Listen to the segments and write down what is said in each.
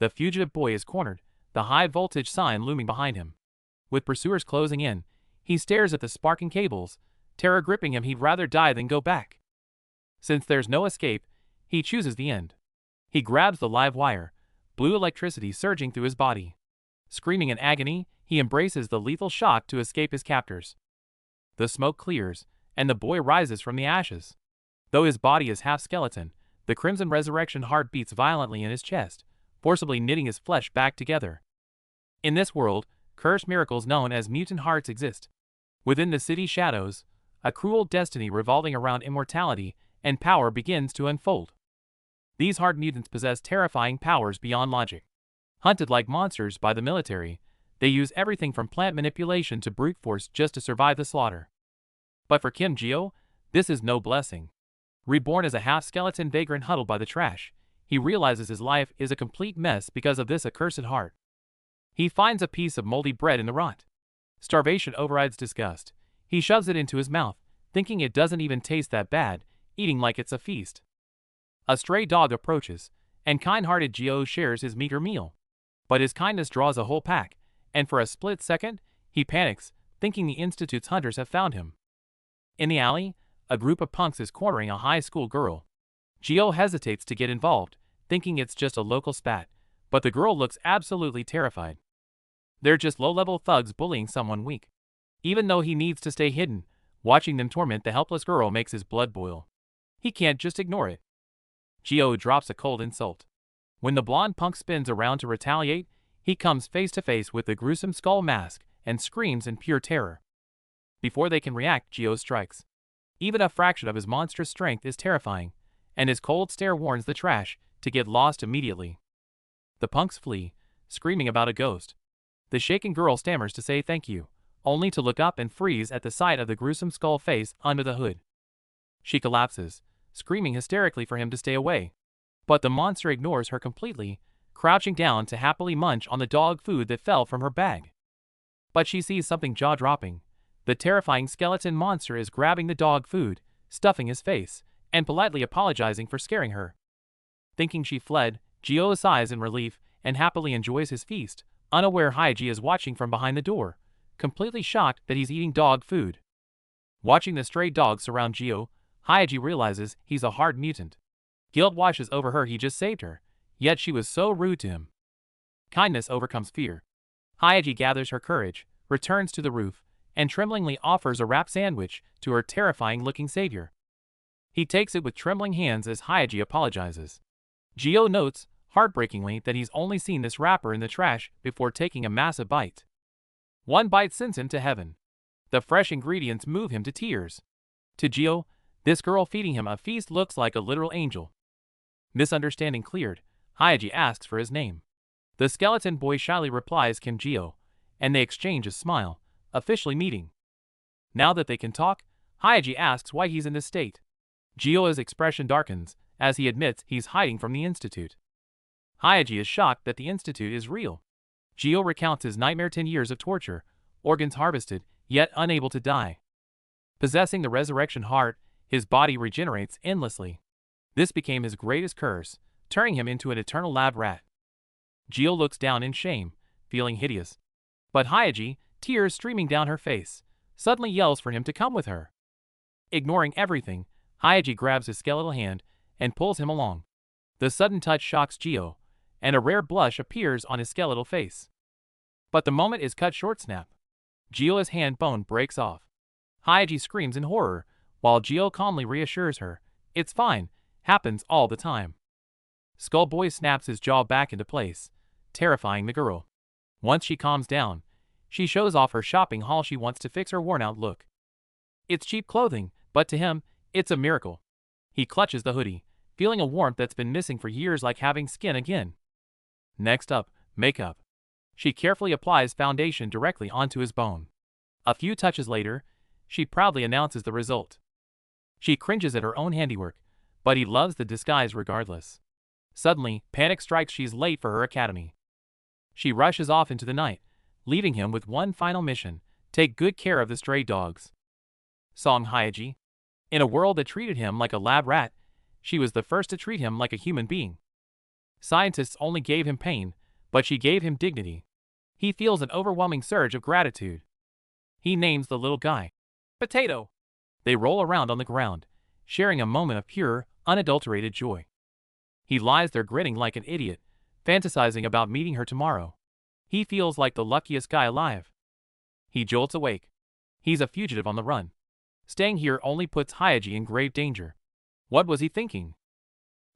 The fugitive boy is cornered, the high-voltage sign looming behind him. With pursuers closing in, he stares at the sparking cables, terror gripping him. He'd rather die than go back. Since there's no escape, he chooses the end. He grabs the live wire, blue electricity surging through his body. Screaming in agony, he embraces the lethal shock to escape his captors. The smoke clears, and the boy rises from the ashes. Though his body is half skeleton, the crimson resurrection heart beats violently in his chest, forcibly knitting his flesh back together. In this world, cursed miracles known as mutant hearts exist. Within the city shadows, a cruel destiny revolving around immortality and power begins to unfold. These heart mutants possess terrifying powers beyond logic. Hunted like monsters by the military, they use everything from plant manipulation to brute force just to survive the slaughter. But for Kim Geo, this is no blessing. Reborn as a half-skeleton vagrant huddled by the trash, he realizes his life is a complete mess because of this accursed heart. He finds a piece of moldy bread in the rot. Starvation overrides disgust. He shoves it into his mouth, thinking it doesn't even taste that bad, eating like it's a feast. A stray dog approaches, and kind-hearted Geo shares his meager meal. But his kindness draws a whole pack, and for a split second, he panics, thinking the Institute's hunters have found him. In the alley, a group of punks is cornering a high school girl. Geo hesitates to get involved, thinking it's just a local spat, but the girl looks absolutely terrified. They're just low-level thugs bullying someone weak. Even though he needs to stay hidden, watching them torment the helpless girl makes his blood boil. He can't just ignore it. Geo drops a cold insult. When the blonde punk spins around to retaliate, he comes face to face with the gruesome skull mask and screams in pure terror. Before they can react, Geo strikes. Even a fraction of his monstrous strength is terrifying, and his cold stare warns the trash to get lost immediately. The punks flee, screaming about a ghost. The shaken girl stammers to say thank you, only to look up and freeze at the sight of the gruesome skull face under the hood. She collapses, screaming hysterically for him to stay away. But the monster ignores her completely, crouching down to happily munch on the dog food that fell from her bag. But she sees something jaw-dropping. The terrifying skeleton monster is grabbing the dog food, stuffing his face, and politely apologizing for scaring her. Thinking she fled, Geo sighs in relief and happily enjoys his feast, unaware Haiji is watching from behind the door, completely shocked that he's eating dog food. Watching the stray dogs surround Geo, Haiji realizes he's a hard mutant. Guilt washes over her. He just saved her, yet she was so rude to him. Kindness overcomes fear. Haiji gathers her courage, returns to the roof, and tremblingly offers a wrap sandwich to her terrifying-looking savior. He takes it with trembling hands as Haiji apologizes. Geo notes, heartbreakingly, that he's only seen this wrapper in the trash before taking a massive bite. One bite sends him to heaven. The fresh ingredients move him to tears. To Geo, this girl feeding him a feast looks like a literal angel. Misunderstanding cleared, Haiji asks for his name. The skeleton boy shyly replies Kim Geo, and they exchange a smile, officially meeting. Now that they can talk, Haiji asks why he's in this state. Gio's expression darkens, as he admits he's hiding from the Institute. Haiji is shocked that the Institute is real. Geo recounts his nightmare 10 years of torture, organs harvested, yet unable to die. Possessing the resurrection heart, his body regenerates endlessly. This became his greatest curse, turning him into an eternal lab rat. Geo looks down in shame, feeling hideous. But Haiji, tears streaming down her face, suddenly yells for him to come with her. Ignoring everything, Haiji grabs his skeletal hand and pulls him along. The sudden touch shocks Geo, and a rare blush appears on his skeletal face. But the moment is cut short. Snap. Geo's hand bone breaks off. Haiji screams in horror, while Geo calmly reassures her, "It's fine, happens all the time." Skullboy snaps his jaw back into place, terrifying the girl. Once she calms down, she shows off her shopping haul. She wants to fix her worn-out look. It's cheap clothing, but to him, it's a miracle. He clutches the hoodie, feeling a warmth that's been missing for years, like having skin again. Next up, makeup. She carefully applies foundation directly onto his bone. A few touches later, she proudly announces the result. She cringes at her own handiwork, but he loves the disguise regardless. Suddenly, panic strikes. She's late for her academy. She rushes off into the night, leaving him with one final mission: take good care of the stray dogs. Song Haiji. In a world that treated him like a lab rat, she was the first to treat him like a human being. Scientists only gave him pain, but she gave him dignity. He feels an overwhelming surge of gratitude. He names the little guy Potato. They roll around on the ground, sharing a moment of pure, unadulterated joy. He lies there grinning like an idiot, fantasizing about meeting her tomorrow. He feels like the luckiest guy alive. He jolts awake. He's a fugitive on the run. Staying here only puts Hyaji in grave danger. What was he thinking?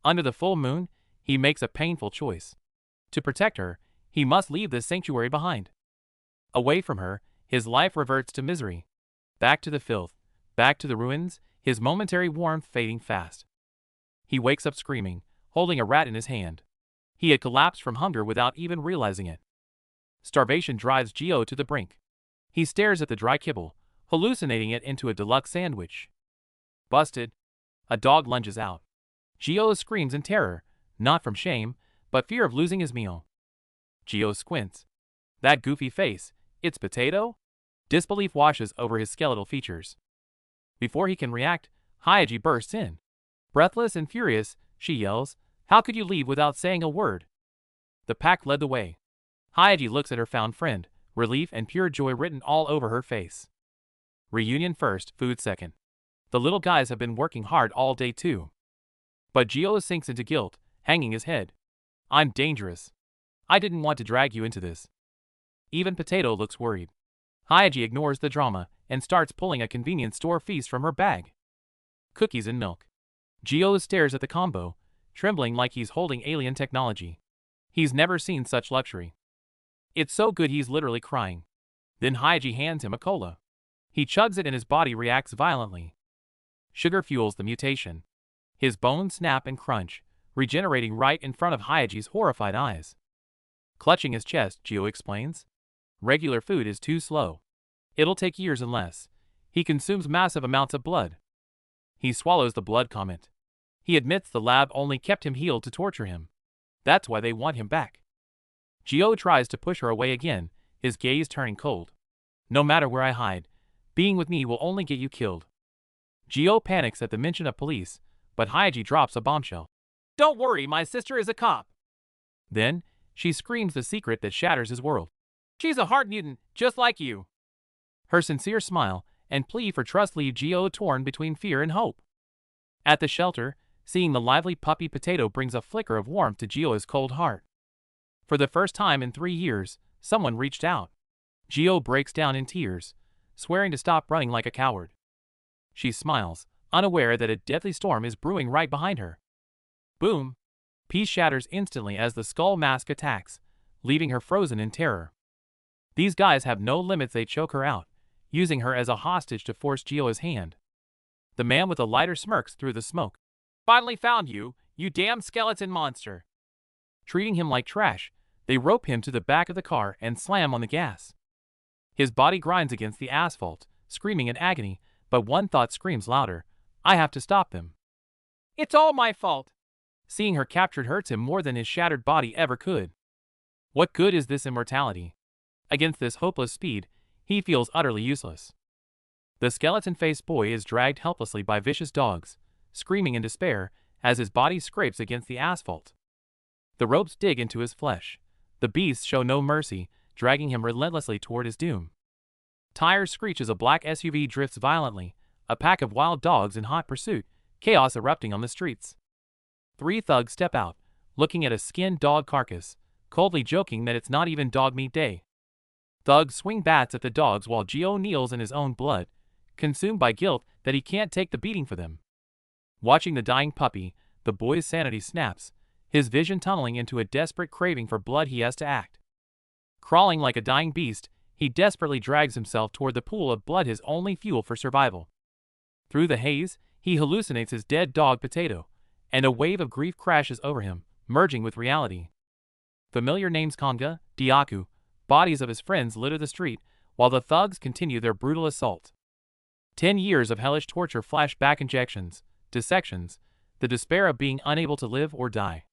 Under the full moon, he makes a painful choice. To protect her, he must leave this sanctuary behind. Away from her, his life reverts to misery. Back to the filth, back to the ruins, his momentary warmth fading fast. He wakes up screaming, holding a rat in his hand. He had collapsed from hunger without even realizing it. Starvation drives Gio to the brink. He stares at the dry kibble, hallucinating it into a deluxe sandwich. Busted. A dog lunges out. Gio screams in terror, not from shame, but fear of losing his meal. Gio squints. That goofy face, it's Potato? Disbelief washes over his skeletal features. Before he can react, Hyaji bursts in. Breathless and furious, she yells, "How could you leave without saying a word?" The pack led the way. Hyaji looks at her found friend, relief and pure joy written all over her face. Reunion first, food second. The little guys have been working hard all day too. But Gio sinks into guilt, hanging his head. I'm dangerous. I didn't want to drag you into this. Even Potato looks worried. Hyaji ignores the drama and starts pulling a convenience store feast from her bag. Cookies and milk. Gio stares at the combo, trembling like he's holding alien technology. He's never seen such luxury. It's so good he's literally crying. Then Hyaji hands him a cola. He chugs it and his body reacts violently. Sugar fuels the mutation. His bones snap and crunch, regenerating right in front of Hyaji's horrified eyes. Clutching his chest, Gio explains. Regular food is too slow. It'll take years and less. He consumes massive amounts of blood. He swallows the blood comment. He admits the lab only kept him healed to torture him. That's why they want him back. Gio tries to push her away again, his gaze turning cold. No matter where I hide, being with me will only get you killed. Gio panics at the mention of police, but Hyaji drops a bombshell. Don't worry, my sister is a cop. Then, she screams the secret that shatters his world. She's a heart mutant, just like you. Her sincere smile and plea for trust leave Gio torn between fear and hope. At the shelter, seeing the lively puppy Potato brings a flicker of warmth to Gio's cold heart. For the first time in 3 years, someone reached out. Gio breaks down in tears, swearing to stop running like a coward. She smiles, unaware that a deadly storm is brewing right behind her. Boom! Peace shatters instantly as the skull mask attacks, leaving her frozen in terror. These guys have no limits. They choke her out, using her as a hostage to force Gio's hand. The man with a lighter smirks through the smoke. Finally found you, you damn skeleton monster. Treating him like trash, they rope him to the back of the car and slam on the gas. His body grinds against the asphalt, screaming in agony, but one thought screams louder. I have to stop them. It's all my fault. Seeing her captured hurts him more than his shattered body ever could. What good is this immortality? Against this hopeless speed, he feels utterly useless. The skeleton-faced boy is dragged helplessly by vicious dogs, screaming in despair as his body scrapes against the asphalt. The ropes dig into his flesh. The beasts show no mercy, dragging him relentlessly toward his doom. Tires screech as a black SUV drifts violently, a pack of wild dogs in hot pursuit, chaos erupting on the streets. 3 thugs step out, looking at a skinned dog carcass, coldly joking that it's not even dog meat day. Thugs swing bats at the dogs while Gio kneels in his own blood, consumed by guilt that he can't take the beating for them. Watching the dying puppy, the boy's sanity snaps, his vision tunneling into a desperate craving for blood. He has to act. Crawling like a dying beast, he desperately drags himself toward the pool of blood, his only fuel for survival. Through the haze, he hallucinates his dead dog Potato, and a wave of grief crashes over him, merging with reality. Familiar names Konga, Diaku, bodies of his friends litter the street, while the thugs continue their brutal assault. 10 years of hellish torture, flashback injections, dissections, the despair of being unable to live or die.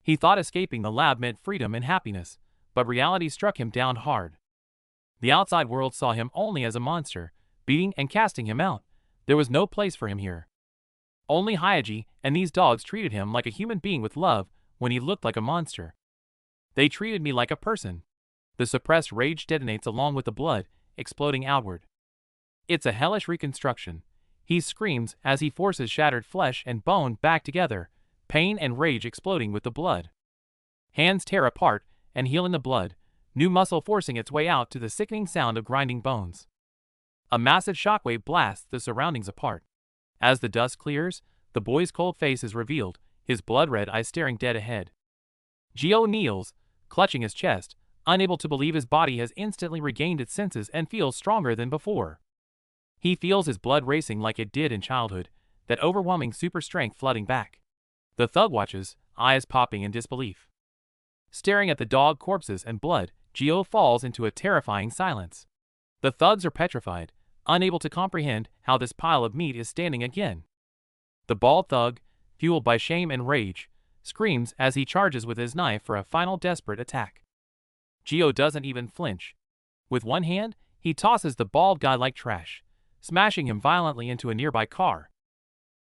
He thought escaping the lab meant freedom and happiness, but reality struck him down hard. The outside world saw him only as a monster, beating and casting him out. There was no place for him here. Only Hyaji and these dogs treated him like a human being with love, when he looked like a monster. They treated me like a person. The suppressed rage detonates along with the blood, exploding outward. It's a hellish reconstruction. He screams as he forces shattered flesh and bone back together, pain and rage exploding with the blood. Hands tear apart and heal in the blood, new muscle forcing its way out to the sickening sound of grinding bones. A massive shockwave blasts the surroundings apart. As the dust clears, the boy's cold face is revealed, his blood-red eyes staring dead ahead. Gio kneels, clutching his chest, unable to believe his body has instantly regained its senses and feels stronger than before. He feels his blood racing like it did in childhood, that overwhelming super strength flooding back. The thug watches, eyes popping in disbelief. Staring at the dog corpses and blood, Gio falls into a terrifying silence. The thugs are petrified, unable to comprehend how this pile of meat is standing again. The bald thug, fueled by shame and rage, screams as he charges with his knife for a final desperate attack. Gio doesn't even flinch. With one hand, he tosses the bald guy like trash, smashing him violently into a nearby car.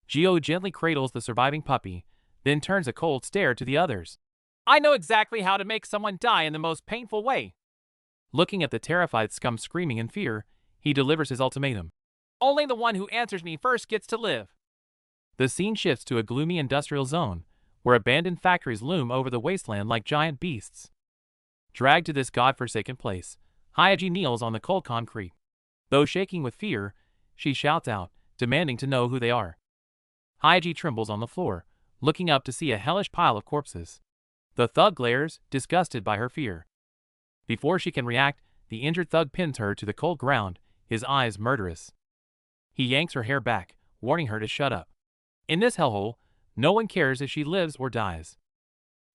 Gio gently cradles the surviving puppy, then turns a cold stare to the others. I know exactly how to make someone die in the most painful way. Looking at the terrified scum screaming in fear, he delivers his ultimatum. Only the one who answers me first gets to live. The scene shifts to a gloomy industrial zone, where abandoned factories loom over the wasteland like giant beasts. Dragged to this godforsaken place, Hyaji kneels on the cold concrete. Though shaking with fear, she shouts out, demanding to know who they are. Hyaji trembles on the floor, looking up to see a hellish pile of corpses. The thug glares, disgusted by her fear. Before she can react, the injured thug pins her to the cold ground, his eyes murderous. He yanks her hair back, warning her to shut up. In this hellhole, no one cares if she lives or dies.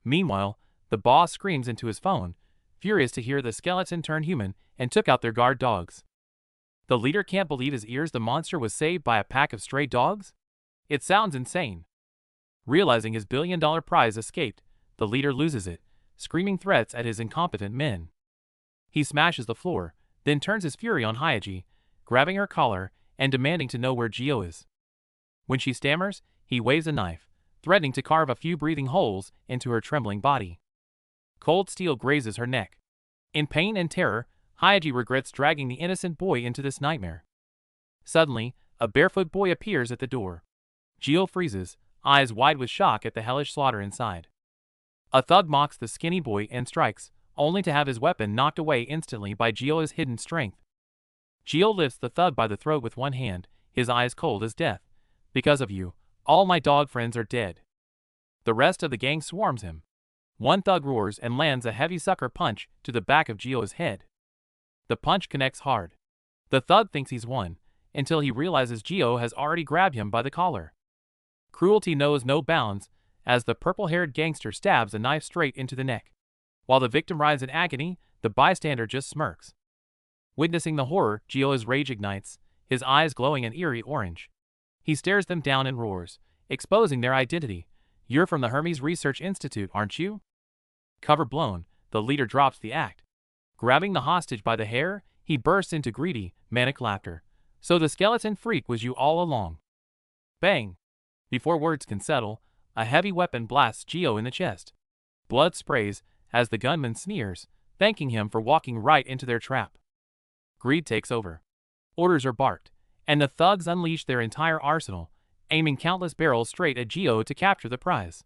Meanwhile, the boss screams into his phone, furious to hear the skeleton turn human and took out their guard dogs. The leader can't believe his ears. The monster was saved by a pack of stray dogs? It sounds insane. Realizing his billion-dollar prize escaped, the leader loses it, screaming threats at his incompetent men. He smashes the floor, then turns his fury on Hyaji, grabbing her collar and demanding to know where Gio is. When she stammers, he waves a knife, threatening to carve a few breathing holes into her trembling body. Cold steel grazes her neck. In pain and terror, Hyaji regrets dragging the innocent boy into this nightmare. Suddenly, a barefoot boy appears at the door. Gio freezes, eyes wide with shock at the hellish slaughter inside. A thug mocks the skinny boy and strikes, only to have his weapon knocked away instantly by Gio's hidden strength. Gio lifts the thug by the throat with one hand, his eyes cold as death. Because of you, all my dog friends are dead. The rest of the gang swarms him. One thug roars and lands a heavy sucker punch to the back of Gio's head. The punch connects hard. The thug thinks he's won, until he realizes Gio has already grabbed him by the collar. Cruelty knows no bounds, as the purple-haired gangster stabs a knife straight into the neck. While the victim writhes in agony, the bystander just smirks. Witnessing the horror, Gio's rage ignites, his eyes glowing an eerie orange. He stares them down and roars, exposing their identity. You're from the Hermes Research Institute, aren't you? Cover blown, the leader drops the act. Grabbing the hostage by the hair, he bursts into greedy, manic laughter. So the skeleton freak was you all along. Bang! Before words can settle, a heavy weapon blasts Gio in the chest. Blood sprays as the gunman sneers, thanking him for walking right into their trap. Greed takes over. Orders are barked, and the thugs unleash their entire arsenal, aiming countless barrels straight at Gio to capture the prize.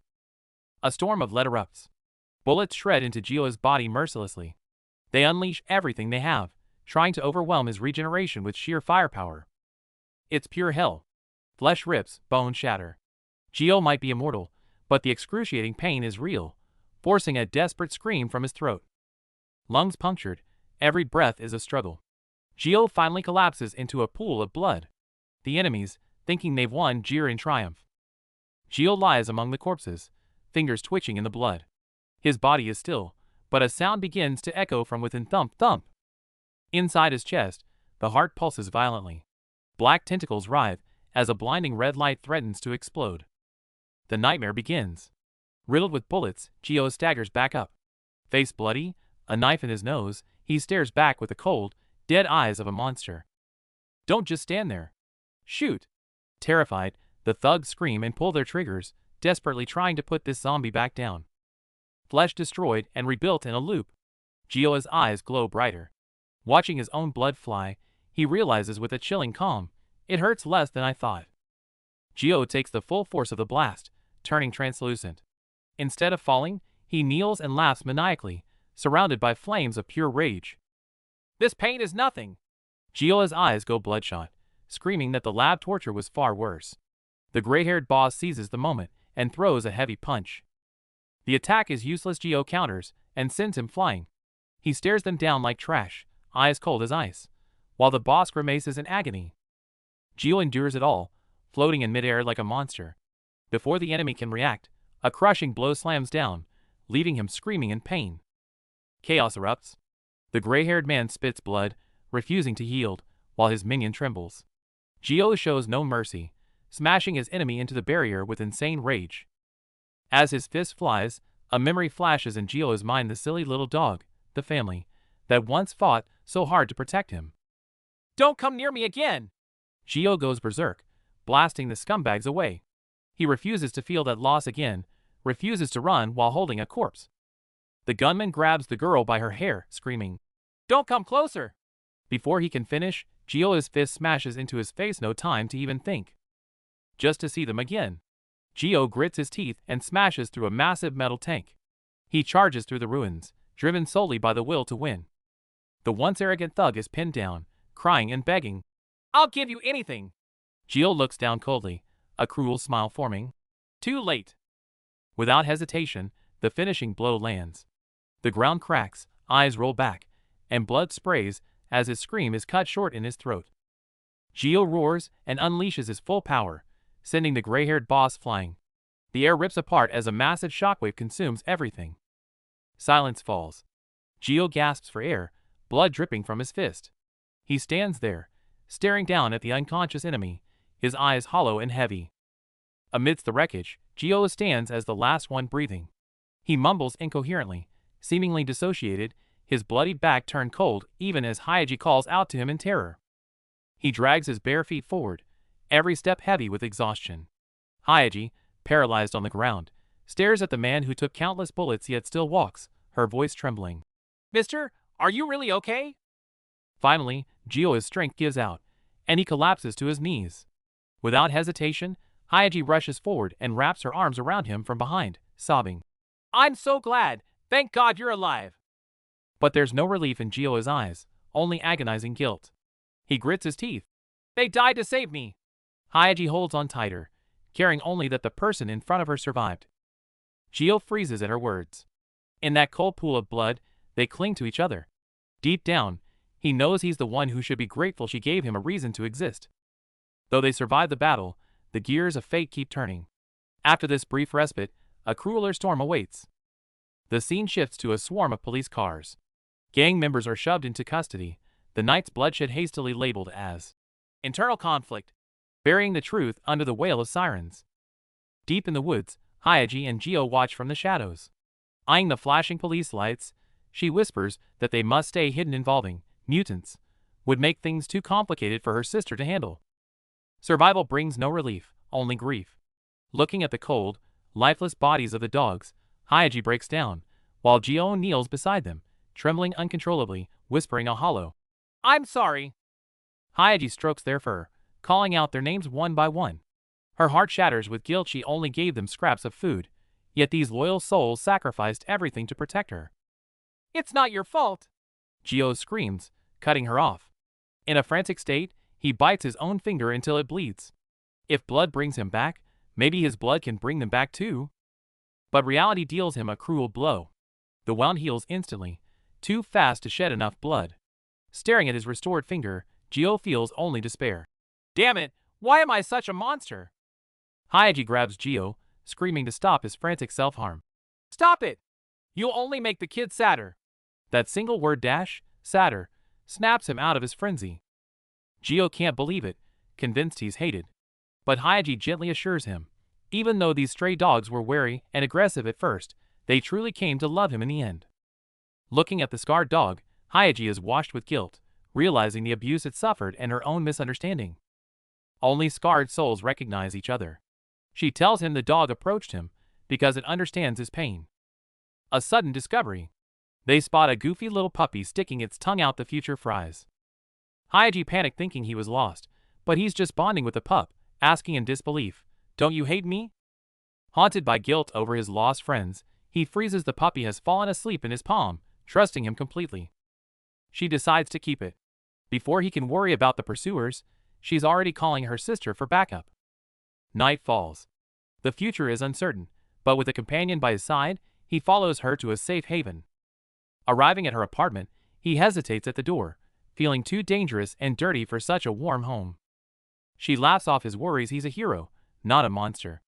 A storm of lead erupts. Bullets shred into Gio's body mercilessly. They unleash everything they have, trying to overwhelm his regeneration with sheer firepower. It's pure hell. Flesh rips, bones shatter. Gio might be immortal, but the excruciating pain is real, forcing a desperate scream from his throat. Lungs punctured, every breath is a struggle. Gio finally collapses into a pool of blood. The enemies, thinking they've won, jeer in triumph. Gio lies among the corpses, fingers twitching in the blood. His body is still, but a sound begins to echo from within. Thump, thump. Inside his chest, the heart pulses violently. Black tentacles writhe as a blinding red light threatens to explode. The nightmare begins. Riddled with bullets, Gio staggers back up. Face bloody, a knife in his nose, he stares back with the cold, dead eyes of a monster. Don't just stand there. Shoot! Terrified, the thugs scream and pull their triggers, desperately trying to put this zombie back down. flesh destroyed and rebuilt in a loop. Gio's eyes glow brighter. Watching his own blood fly, he realizes with a chilling calm, it hurts less than I thought. Gio takes the full force of the blast, turning translucent. Instead of falling, he kneels and laughs maniacally, surrounded by flames of pure rage. This pain is nothing. Gio's eyes go bloodshot, screaming that the lab torture was far worse. The gray-haired boss seizes the moment and throws a heavy punch. The attack is useless. Gio counters and sends him flying. He stares them down like trash, eyes cold as ice, while the boss grimaces in agony. Gio endures it all, floating in midair like a monster. Before the enemy can react, a crushing blow slams down, leaving him screaming in pain. Chaos erupts. The gray-haired man spits blood, refusing to yield, while his minion trembles. Gio shows no mercy, smashing his enemy into the barrier with insane rage. As his fist flies, a memory flashes in Gio's mind, the silly little dog, the family, that once fought so hard to protect him. Don't come near me again! Gio goes berserk, blasting the scumbags away. He refuses to feel that loss again, refuses to run while holding a corpse. The gunman grabs the girl by her hair, screaming, "Don't come closer!" Before he can finish, Gio's fist smashes into his face. No time to even think. Just to see them again. Gio grits his teeth and smashes through a massive metal tank. He charges through the ruins, driven solely by the will to win. The once arrogant thug is pinned down, crying and begging, "I'll give you anything!" Gio looks down coldly, a cruel smile forming. Too late. Without hesitation, the finishing blow lands. The ground cracks, eyes roll back, and blood sprays as his scream is cut short in his throat. Gio roars and unleashes his full power, sending the gray-haired boss flying. The air rips apart as a massive shockwave consumes everything. Silence falls. Gio gasps for air, blood dripping from his fist. He stands there, staring down at the unconscious enemy, his eyes hollow and heavy. Amidst the wreckage, Gio stands as the last one breathing. He mumbles incoherently, seemingly dissociated, his bloody back turned cold even as Hyaji calls out to him in terror. He drags his bare feet forward, every step heavy with exhaustion. Hyaji, paralyzed on the ground, stares at the man who took countless bullets yet still walks, her voice trembling. "Mister, are you really okay?" Finally, Gio's strength gives out, and he collapses to his knees. Without hesitation, Hyaji rushes forward and wraps her arms around him from behind, sobbing, "I'm so glad! Thank God you're alive!" But there's no relief in Gio's eyes, only agonizing guilt. He grits his teeth. "They died to save me!" Hyaji holds on tighter, caring only that the person in front of her survived. Gio freezes at her words. In that cold pool of blood, they cling to each other. Deep down, he knows he's the one who should be grateful she gave him a reason to exist. Though they survive the battle, the gears of fate keep turning. After this brief respite, a crueler storm awaits. The scene shifts to a swarm of police cars. Gang members are shoved into custody, the night's bloodshed hastily labeled as internal conflict, burying the truth under the wail of sirens. Deep in the woods, Hyaji and Gio watch from the shadows. Eyeing the flashing police lights, she whispers that they must stay hidden. Involving mutants would make things too complicated for her sister to handle. Survival brings no relief, only grief. Looking at the cold, lifeless bodies of the dogs, Hyaji breaks down, while Gio kneels beside them, trembling uncontrollably, whispering a hollow, "I'm sorry." Hyaji strokes their fur, calling out their names one by one. Her heart shatters with guilt. She only gave them scraps of food, yet these loyal souls sacrificed everything to protect her. "It's not your fault," Gio screams, cutting her off. In a frantic state, he bites his own finger until it bleeds. If blood brings him back, maybe his blood can bring them back too. But reality deals him a cruel blow. The wound heals instantly, too fast to shed enough blood. Staring at his restored finger, Gio feels only despair. "Damn it, why am I such a monster?" Hyaji grabs Gio, screaming to stop his frantic self-harm. "Stop it! You'll only make the kid sadder." That single word sadder, snaps him out of his frenzy. Gio can't believe it, convinced he's hated. But Hyaji gently assures him, even though these stray dogs were wary and aggressive at first, they truly came to love him in the end. Looking at the scarred dog, Hyaji is washed with guilt, realizing the abuse it suffered and her own misunderstanding. Only scarred souls recognize each other. She tells him the dog approached him because it understands his pain. A sudden discovery. They spot a goofy little puppy sticking its tongue out the future fries. Hayaji panicked thinking he was lost, but he's just bonding with the pup, asking in disbelief, "Don't you hate me?" Haunted by guilt over his lost friends, he freezes the puppy has fallen asleep in his palm, trusting him completely. She decides to keep it. Before he can worry about the pursuers, she's already calling her sister for backup. Night falls. The future is uncertain, but with a companion by his side, he follows her to a safe haven. Arriving at her apartment, he hesitates at the door, feeling too dangerous and dirty for such a warm home. She laughs off his worries. He's a hero, not a monster.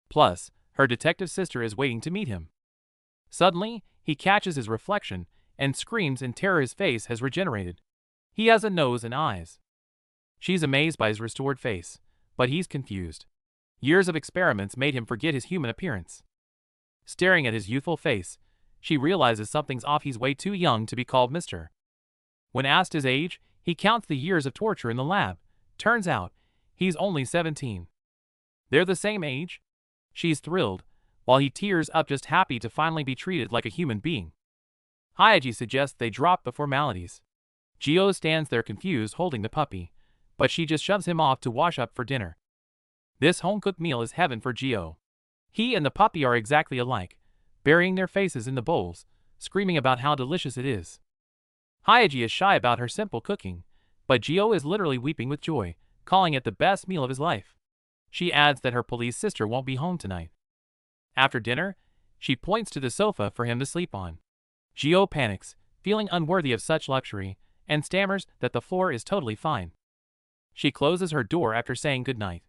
Plus, her detective sister is waiting to meet him. Suddenly, he catches his reflection and screams in terror. His face has regenerated. He has a nose and eyes. She's amazed by his restored face, but he's confused. Years of experiments made him forget his human appearance. Staring at his youthful face, she realizes something's off. He's way too young to be called Mr. When asked his age, he counts the years of torture in the lab. Turns out, he's only 17. They're the same age? She's thrilled, while he tears up just happy to finally be treated like a human being. Hayaji suggests they drop the formalities. Gio stands there confused holding the puppy, but she just shoves him off to wash up for dinner. This home-cooked meal is heaven for Gio. He and the puppy are exactly alike, burying their faces in the bowls, screaming about how delicious it is. Hayaji is shy about her simple cooking, but Gio is literally weeping with joy, calling it the best meal of his life. She adds that her police sister won't be home tonight. After dinner, she points to the sofa for him to sleep on. Gio panics, feeling unworthy of such luxury, and stammers that the floor is totally fine. She closes her door after saying goodnight.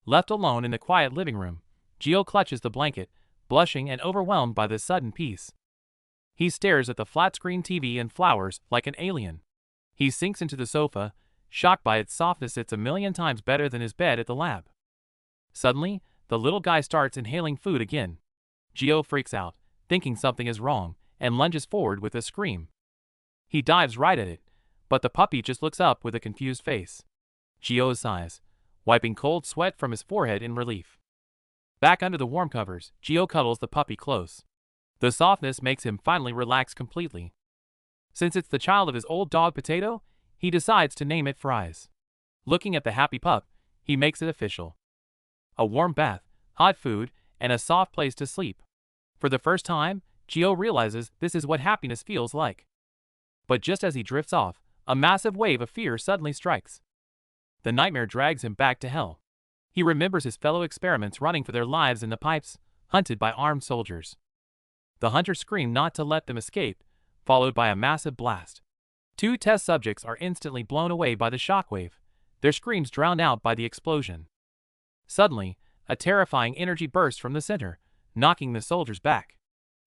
Left alone in the quiet living room, Gio clutches the blanket, blushing and overwhelmed by this sudden peace. He stares at the flat-screen TV and flowers like an alien. He sinks into the sofa, shocked by its softness. It's a million times better than his bed at the lab. Suddenly, the little guy starts inhaling food again. Gio freaks out, thinking something is wrong, and lunges forward with a scream. He dives right at it, but the puppy just looks up with a confused face. Gio sighs, wiping cold sweat from his forehead in relief. Back under the warm covers, Gio cuddles the puppy close. The softness makes him finally relax completely. Since it's the child of his old dog Potato, he decides to name it Fries. Looking at the happy pup, he makes it official. A warm bath, hot food, and a soft place to sleep. For the first time, Gio realizes this is what happiness feels like. But just as he drifts off, a massive wave of fear suddenly strikes. The nightmare drags him back to hell. He remembers his fellow experiments running for their lives in the pipes, hunted by armed soldiers. The hunters scream not to let them escape, followed by a massive blast. 2 test subjects are instantly blown away by the shockwave, their screams drowned out by the explosion. Suddenly, a terrifying energy bursts from the center, knocking the soldiers back.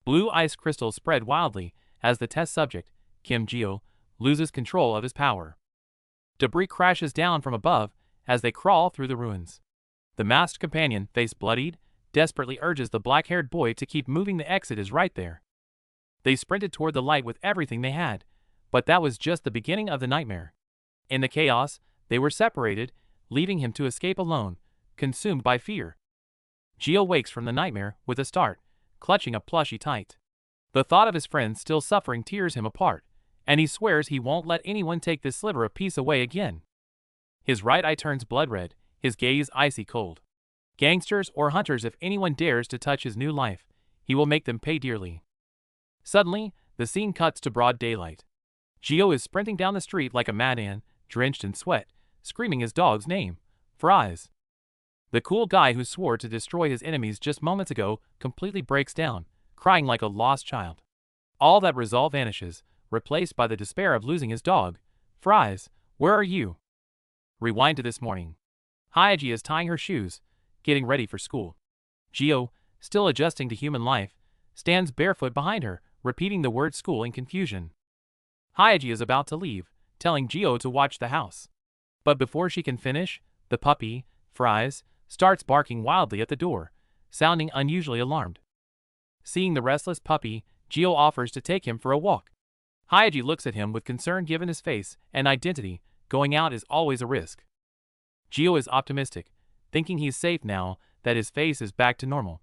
Blue ice crystals spread wildly as the test subject, Kim Gio, loses control of his power. Debris crashes down from above as they crawl through the ruins. The masked companion, face bloodied, desperately urges the black-haired boy to keep moving. The exit is right there. They sprinted toward the light with everything they had, but that was just the beginning of the nightmare. In the chaos, they were separated, leaving him to escape alone, consumed by fear. Gio wakes from the nightmare with a start, clutching a plushie tight. The thought of his friends still suffering tears him apart, and he swears he won't let anyone take this sliver of peace away again. His right eye turns blood red, his gaze icy cold. Gangsters or hunters, if anyone dares to touch his new life, he will make them pay dearly. Suddenly, the scene cuts to broad daylight. Gio is sprinting down the street like a madman, drenched in sweat, screaming his dog's name, Fries. The cool guy who swore to destroy his enemies just moments ago completely breaks down, crying like a lost child. All that resolve vanishes, replaced by the despair of losing his dog. Fries, where are you? Rewind to this morning. Hayaji is tying her shoes, getting ready for school. Gio, still adjusting to human life, stands barefoot behind her, repeating the word school in confusion. Hayaji is about to leave, telling Gio to watch the house. But before she can finish, the puppy, Fries, starts barking wildly at the door, sounding unusually alarmed. Seeing the restless puppy, Gio offers to take him for a walk. Hayaji looks at him with concern given his face and identity. Going out is always a risk. Gio is optimistic, thinking he's safe now that his face is back to normal.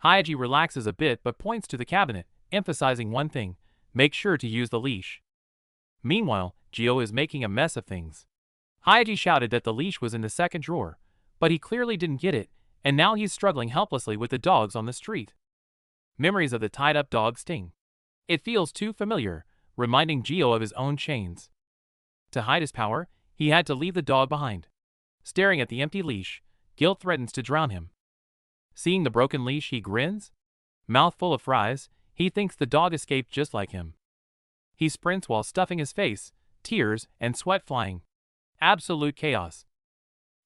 Hayaji relaxes a bit but points to the cabinet, emphasizing one thing: make sure to use the leash. Meanwhile, Gio is making a mess of things. Hayaji shouted that the leash was in the second drawer, but he clearly didn't get it, and now he's struggling helplessly with the dogs on the street. Memories of the tied-up dog sting. It feels too familiar, reminding Gio of his own chains. To hide his power, he had to leave the dog behind. Staring at the empty leash, guilt threatens to drown him. Seeing the broken leash, he grins. Mouth full of fries, he thinks the dog escaped just like him. He sprints while stuffing his face, tears and sweat flying. Absolute chaos.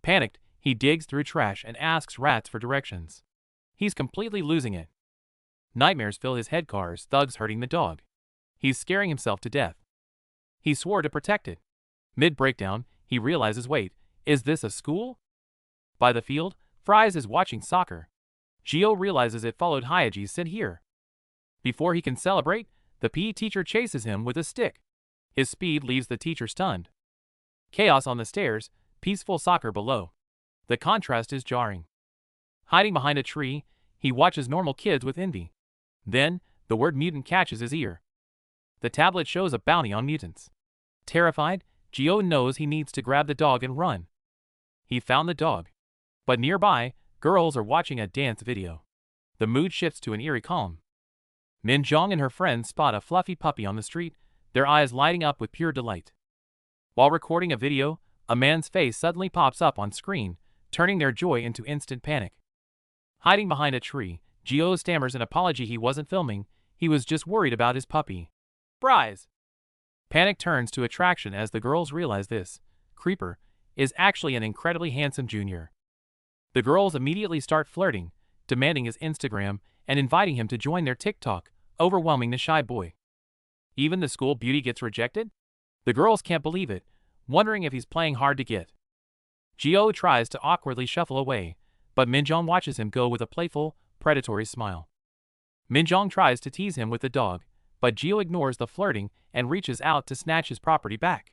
Panicked, he digs through trash and asks rats for directions. He's completely losing it. Nightmares fill his head, cars, thugs hurting the dog. He's scaring himself to death. He swore to protect it. Mid-breakdown, he realizes, wait, is this a school? By the field, Fries is watching soccer. Gio realizes it followed Hayaji's scent here. Before he can celebrate, the PE teacher chases him with a stick. His speed leaves the teacher stunned. Chaos on the stairs, peaceful soccer below. The contrast is jarring. Hiding behind a tree, he watches normal kids with envy. Then, the word mutant catches his ear. The tablet shows a bounty on mutants. Terrified, Gio knows he needs to grab the dog and run. He found the dog. But nearby, girls are watching a dance video. The mood shifts to an eerie calm. Minjong and her friends spot a fluffy puppy on the street, their eyes lighting up with pure delight. While recording a video, a man's face suddenly pops up on screen, turning their joy into instant panic. Hiding behind a tree, Gio stammers an apology. He wasn't filming, he was just worried about his puppy. Fries! Panic turns to attraction as the girls realize this creeper is actually an incredibly handsome junior. The girls immediately start flirting, demanding his Instagram and inviting him to join their TikTok, overwhelming the shy boy. Even the school beauty gets rejected? The girls can't believe it, wondering if he's playing hard to get. Gio tries to awkwardly shuffle away, but Minjong watches him go with a playful, predatory smile. Minjong tries to tease him with the dog, but Gio ignores the flirting and reaches out to snatch his property back.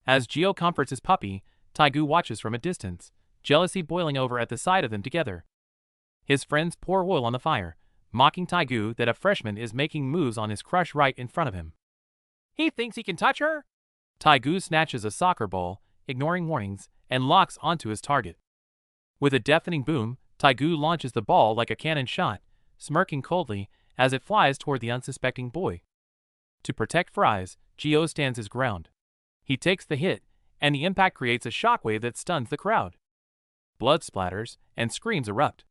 As Gio comforts his puppy, Taegu watches from a distance, jealousy boiling over at the sight of them together. His friends pour oil on the fire, mocking Taegu that a freshman is making moves on his crush right in front of him. He thinks he can touch her? Taegu snatches a soccer ball, ignoring warnings, and locks onto his target. With a deafening boom, Taegu launches the ball like a cannon shot, smirking coldly as it flies toward the unsuspecting boy. To protect Fries, Gio stands his ground. He takes the hit, and the impact creates a shockwave that stuns the crowd. Blood splatters, and screams erupt.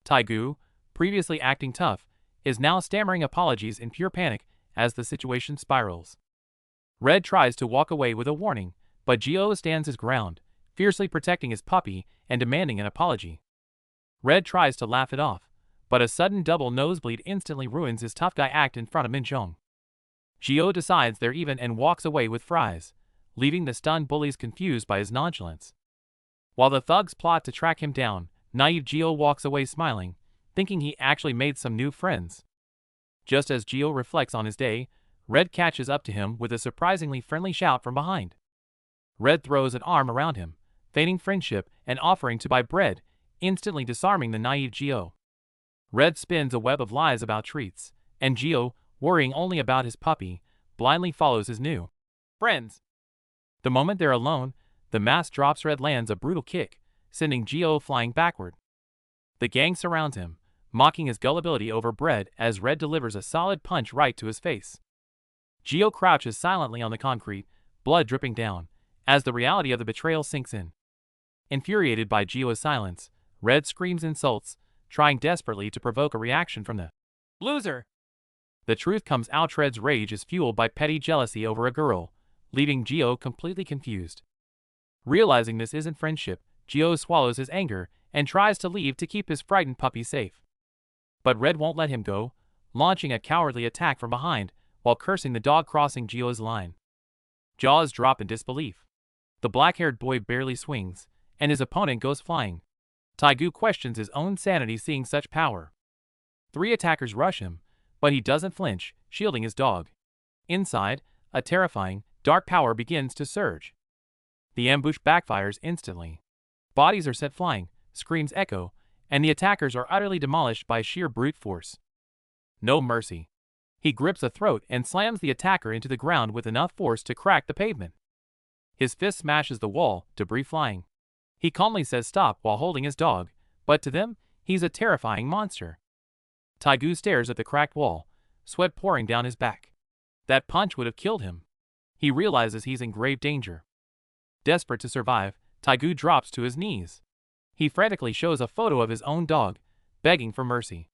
Taegu, previously acting tough, is now stammering apologies in pure panic as the situation spirals. Red tries to walk away with a warning, but Gio stands his ground, fiercely protecting his puppy and demanding an apology. Red tries to laugh it off, but a sudden double nosebleed instantly ruins his tough guy act in front of Minjong. Gio decides they're even and walks away with Fries, leaving the stunned bullies confused by his nonchalance. While the thugs plot to track him down, naive Gio walks away smiling, thinking he actually made some new friends. Just as Gio reflects on his day, Red catches up to him with a surprisingly friendly shout from behind. Red throws an arm around him, feigning friendship and offering to buy bread, instantly disarming the naive Gio. Red spins a web of lies about treats, and Gio, worrying only about his puppy, blindly follows his new friends. The moment they're alone, the mask drops. Red lands a brutal kick, sending Gio flying backward. The gang surrounds him, mocking his gullibility over bread as Red delivers a solid punch right to his face. Gio crouches silently on the concrete, blood dripping down, as the reality of the betrayal sinks in. Infuriated by Gio's silence, Red screams insults, trying desperately to provoke a reaction from the loser. The truth comes out. Red's rage is fueled by petty jealousy over a girl, leaving Gio completely confused. Realizing this isn't friendship, Gio swallows his anger and tries to leave to keep his frightened puppy safe. But Red won't let him go, launching a cowardly attack from behind while cursing the dog crossing Gio's line. Jaws drop in disbelief. The black-haired boy barely swings, and his opponent goes flying. Taegu questions his own sanity seeing such power. 3 attackers rush him, but he doesn't flinch, shielding his dog. Inside, a terrifying, dark power begins to surge. The ambush backfires instantly. Bodies are set flying, screams echo, and the attackers are utterly demolished by sheer brute force. No mercy. He grips a throat and slams the attacker into the ground with enough force to crack the pavement. His fist smashes the wall, debris flying. He calmly says stop while holding his dog, but to them, he's a terrifying monster. Taegu stares at the cracked wall, sweat pouring down his back. That punch would have killed him. He realizes he's in grave danger. Desperate to survive, Taegu drops to his knees. He frantically shows a photo of his own dog, begging for mercy.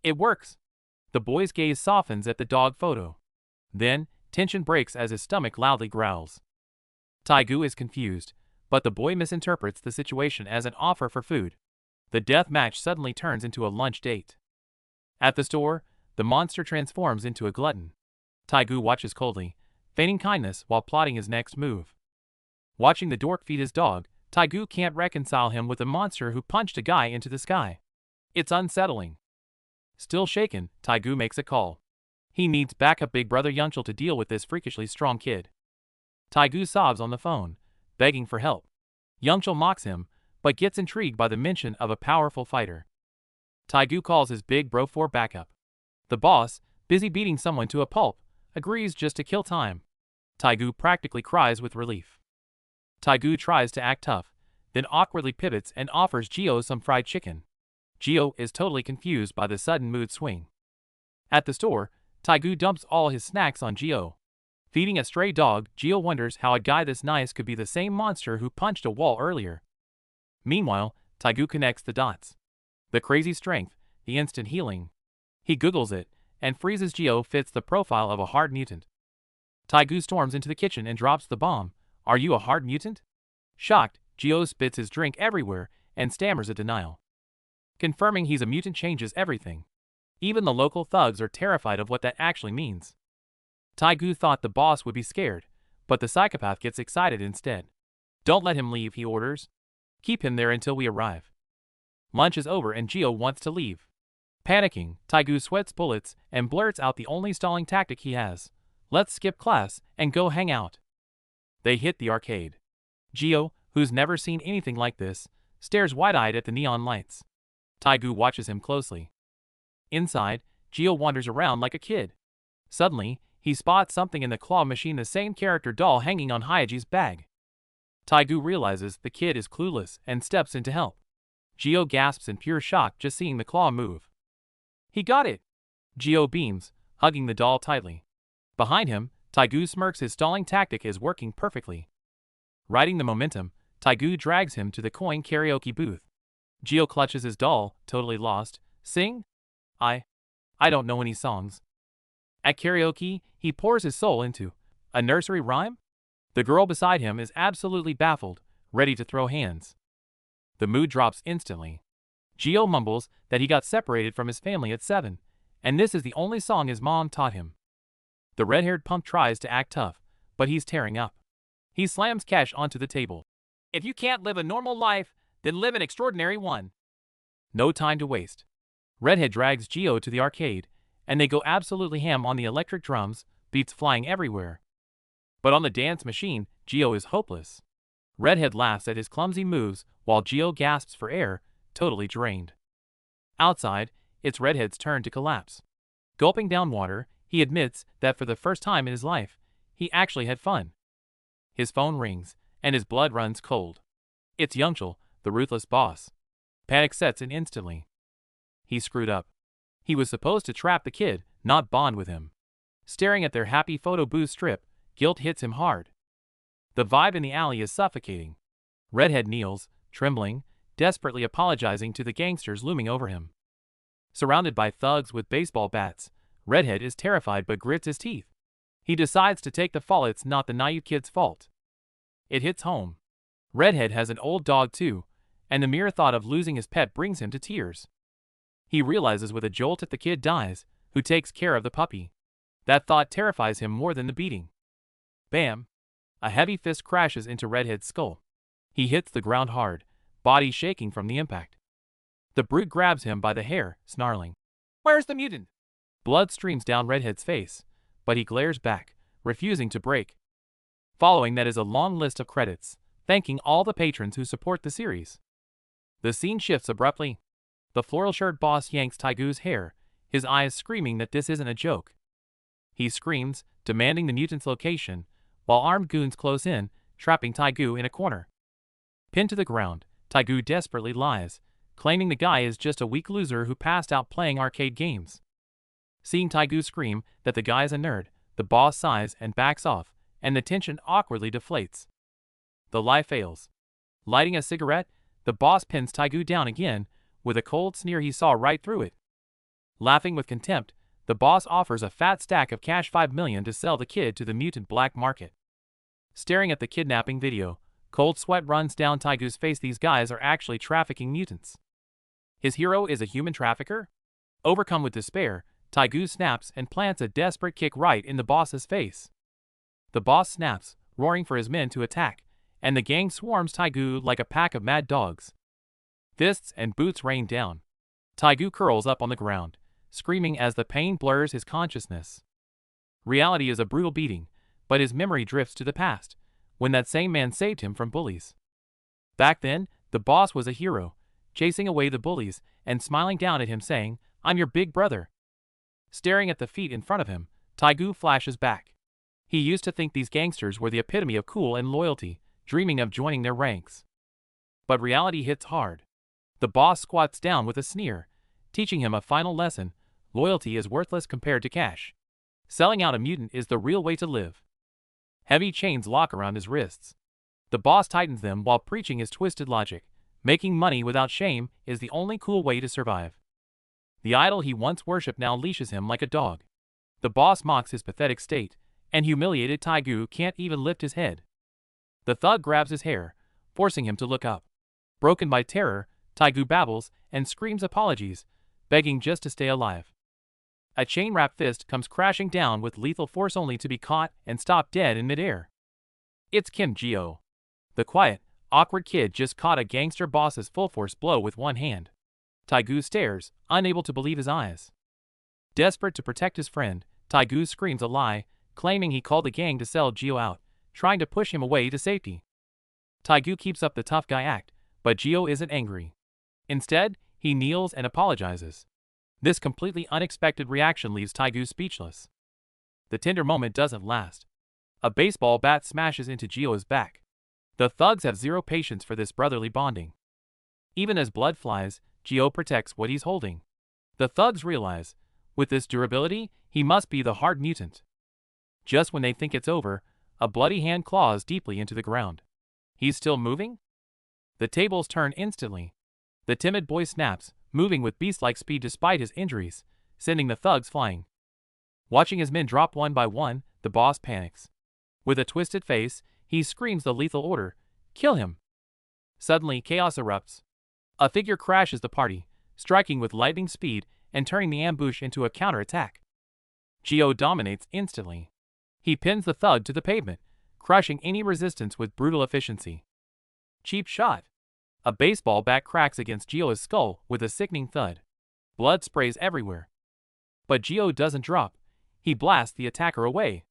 It works. The boy's gaze softens at the dog photo. Then, tension breaks as his stomach loudly growls. Taegu is confused, but the boy misinterprets the situation as an offer for food. The death match suddenly turns into a lunch date. At the store, the monster transforms into a glutton. Taegu watches coldly, feigning kindness while plotting his next move. Watching the dork feed his dog, Taegu can't reconcile him with the monster who punched a guy into the sky. It's unsettling. Still shaken, Taegu makes a call. He needs backup big brother Yungchul to deal with this freakishly strong kid. Taegu sobs on the phone, begging for help. Yungchul mocks him, but gets intrigued by the mention of a powerful fighter. Taegu calls his big bro for backup. The boss, busy beating someone to a pulp, agrees just to kill time. Taegu practically cries with relief. Taegu tries to act tough, then awkwardly pivots and offers Gio some fried chicken. Gio is totally confused by the sudden mood swing. At the store, Taegu dumps all his snacks on Gio. Feeding a stray dog, Gio wonders how a guy this nice could be the same monster who punched a wall earlier. Meanwhile, Taegu connects the dots. The crazy strength, the instant healing. He googles it, and freezes Gio fits the profile of a hard mutant. Taegu storms into the kitchen and drops the bomb. Are you a hard mutant? Shocked, Gio spits his drink everywhere and stammers a denial. Confirming he's a mutant changes everything. Even the local thugs are terrified of what that actually means. Taegu thought the boss would be scared, but the psychopath gets excited instead. Don't let him leave, he orders. Keep him there until we arrive. Lunch is over and Gio wants to leave. Panicking, Taegu sweats bullets and blurts out the only stalling tactic he has. Let's skip class and go hang out. They hit the arcade. Gio, who's never seen anything like this, stares wide-eyed at the neon lights. Taegu watches him closely. Inside, Gio wanders around like a kid. Suddenly, he spots something in the claw machine, the same character doll hanging on Hyaji's bag. Taegu realizes the kid is clueless and steps in to help. Gio gasps in pure shock just seeing the claw move. He got it! Gio beams, hugging the doll tightly. Behind him, Taegu smirks. His stalling tactic is working perfectly. Riding the momentum, Taegu drags him to the coin karaoke booth. Gio clutches his doll, totally lost. Sing? I don't know any songs. At karaoke, he pours his soul into a nursery rhyme? The girl beside him is absolutely baffled, ready to throw hands. The mood drops instantly. Gio mumbles that he got separated from his family at 7, and this is the only song his mom taught him. The red-haired punk tries to act tough, but he's tearing up. He slams cash onto the table. If you can't live a normal life, then live an extraordinary one. No time to waste. Redhead drags Gio to the arcade, and they go absolutely ham on the electric drums, beats flying everywhere. But on the dance machine, Gio is hopeless. Redhead laughs at his clumsy moves while Gio gasps for air, totally drained. Outside, it's Redhead's turn to collapse. Gulping down water, he admits that for the first time in his life, he actually had fun. His phone rings, and his blood runs cold. It's Yungchul, the ruthless boss. Panic sets in instantly. He screwed up. He was supposed to trap the kid, not bond with him. Staring at their happy photo booth strip, guilt hits him hard. The vibe in the alley is suffocating. Redhead kneels, trembling, desperately apologizing to the gangsters looming over him. Surrounded by thugs with baseball bats, Redhead is terrified but grits his teeth. He decides to take the fall. It's not the naive kid's fault. It hits home. Redhead has an old dog too, and the mere thought of losing his pet brings him to tears. He realizes with a jolt that the kid dies, who takes care of the puppy. That thought terrifies him more than the beating. Bam! A heavy fist crashes into Redhead's skull. He hits the ground hard, body shaking from the impact. The brute grabs him by the hair, snarling. Where's the mutant? Blood streams down Redhead's face, but he glares back, refusing to break. Following that is a long list of credits, thanking all the patrons who support the series. The scene shifts abruptly. The floral-shirt boss yanks Taegu's hair, his eyes screaming that this isn't a joke. he screams, demanding the mutant's location, while armed goons close in, trapping Taegu in a corner. Pinned to the ground, Taegu desperately lies, claiming the guy is just a weak loser who passed out playing arcade games. Seeing Taegu scream that the guy's a nerd, the boss sighs and backs off, and the tension awkwardly deflates. The lie fails. Lighting a cigarette, the boss pins Taegu down again, with a cold sneer he saw right through it. Laughing with contempt, the boss offers a fat stack of cash 5 million to sell the kid to the mutant black market. Staring at the kidnapping video, cold sweat runs down Taigu's face. These guys are actually trafficking mutants. His hero is a human trafficker? Overcome with despair, Taegu snaps and plants a desperate kick right in the boss's face. The boss snaps, roaring for his men to attack, and the gang swarms Taegu like a pack of mad dogs. Fists and boots rain down. Taegu curls up on the ground, screaming as the pain blurs his consciousness. Reality is a brutal beating, but his memory drifts to the past, when that same man saved him from bullies. Back then, the boss was a hero, chasing away the bullies and smiling down at him saying, "I'm your big brother." Staring at the feet in front of him, Taegu flashes back. He used to think these gangsters were the epitome of cool and loyalty, dreaming of joining their ranks. But reality hits hard. The boss squats down with a sneer, teaching him a final lesson: loyalty is worthless compared to cash. Selling out a mutant is the real way to live. Heavy chains lock around his wrists. The boss tightens them while preaching his twisted logic. Making money without shame is the only cool way to survive. The idol he once worshipped now leashes him like a dog. The boss mocks his pathetic state, and humiliated Taegu can't even lift his head. The thug grabs his hair, forcing him to look up. Broken by terror, Taegu babbles and screams apologies, begging just to stay alive. A chain-wrapped fist comes crashing down with lethal force only to be caught and stopped dead in midair. It's Kim Jio. The quiet, awkward kid just caught a gangster boss's full-force blow with one hand. Taegu stares, unable to believe his eyes. Desperate to protect his friend, Taegu screams a lie, claiming he called the gang to sell Jio out, trying to push him away to safety. Taegu keeps up the tough guy act, but Jio isn't angry. Instead, he kneels and apologizes. This completely unexpected reaction leaves Taegu speechless. The tender moment doesn't last. A baseball bat smashes into Jio's back. The thugs have zero patience for this brotherly bonding. Even as blood flies, Jio protects what he's holding. The thugs realize, with this durability, he must be the hard mutant. Just when they think it's over, a bloody hand claws deeply into the ground. He's still moving? The tables turn instantly. The timid boy snaps, moving with beast-like speed despite his injuries, sending the thugs flying. Watching his men drop one by one, the boss panics. With a twisted face, he screams the lethal order, "Kill him!" Suddenly, chaos erupts. A figure crashes the party, striking with lightning speed and turning the ambush into a counterattack. Jio dominates instantly. He pins the thug to the pavement, crushing any resistance with brutal efficiency. Cheap shot. A baseball bat cracks against Jio's skull with a sickening thud. Blood sprays everywhere. But Jio doesn't drop. He blasts the attacker away.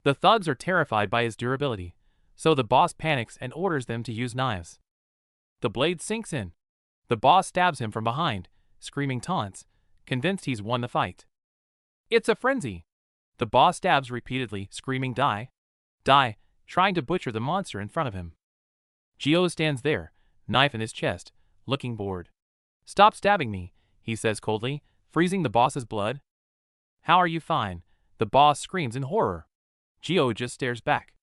The thugs are terrified by his durability, so the boss panics and orders them to use knives. The blade sinks in. The boss stabs him from behind, screaming taunts, convinced he's won the fight. It's a frenzy. The boss stabs repeatedly, screaming "Die! Die!" trying to butcher the monster in front of him. Jio stands there, knife in his chest, looking bored. "Stop stabbing me," he says coldly, freezing the boss's blood. "How are you fine?" the boss screams in horror. Jio just stares back.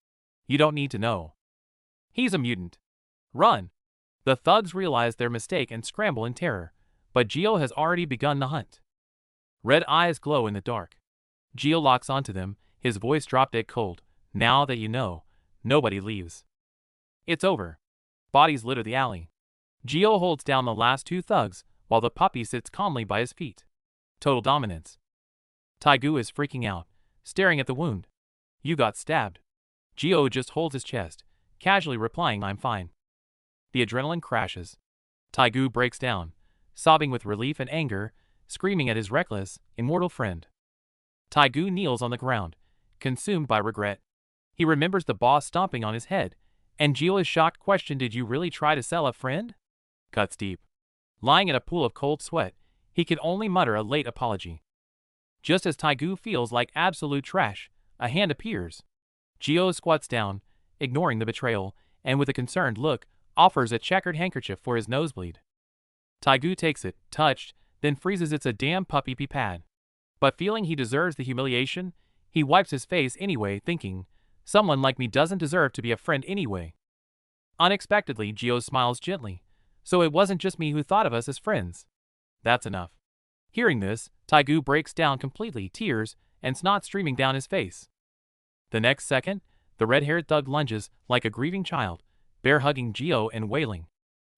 "You don't need to know. He's a mutant. Run!" The thugs realize their mistake and scramble in terror, but Jio has already begun the hunt. Red eyes glow in the dark. Jio locks onto them, his voice drop dead cold. "Now that you know, nobody leaves. It's over." Bodies litter the alley. Jio holds down the last two thugs, while the puppy sits calmly by his feet. Total dominance. Taegu is freaking out, staring at the wound. "You got stabbed." Jio just holds his chest, casually replying, "I'm fine." The adrenaline crashes. Taegu breaks down, sobbing with relief and anger, screaming at his reckless, immortal friend. Taegu kneels on the ground, consumed by regret. He remembers the boss stomping on his head, and Jio's shocked question, "Did you really try to sell a friend?" cuts deep. Lying in a pool of cold sweat, he can only mutter a late apology. Just as Taegu feels like absolute trash, a hand appears. Gio squats down, ignoring the betrayal, and with a concerned look, offers a checkered handkerchief for his nosebleed. Taegu takes it, touched, then freezes it's a damn puppy pee pad. But feeling he deserves the humiliation, he wipes his face anyway, thinking, someone like me doesn't deserve to be a friend anyway. Unexpectedly, Gio smiles gently. So it wasn't just me who thought of us as friends. That's enough. Hearing this, Taegu breaks down completely, tears and snot streaming down his face. The next second, the red-haired thug lunges like a grieving child, bear-hugging Gio and wailing.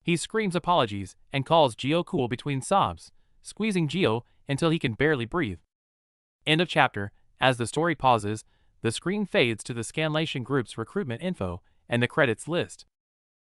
He screams apologies and calls Gio cool between sobs, squeezing Gio until he can barely breathe. End of chapter. As the story pauses, the screen fades to the Scanlation Group's recruitment info and the credits list.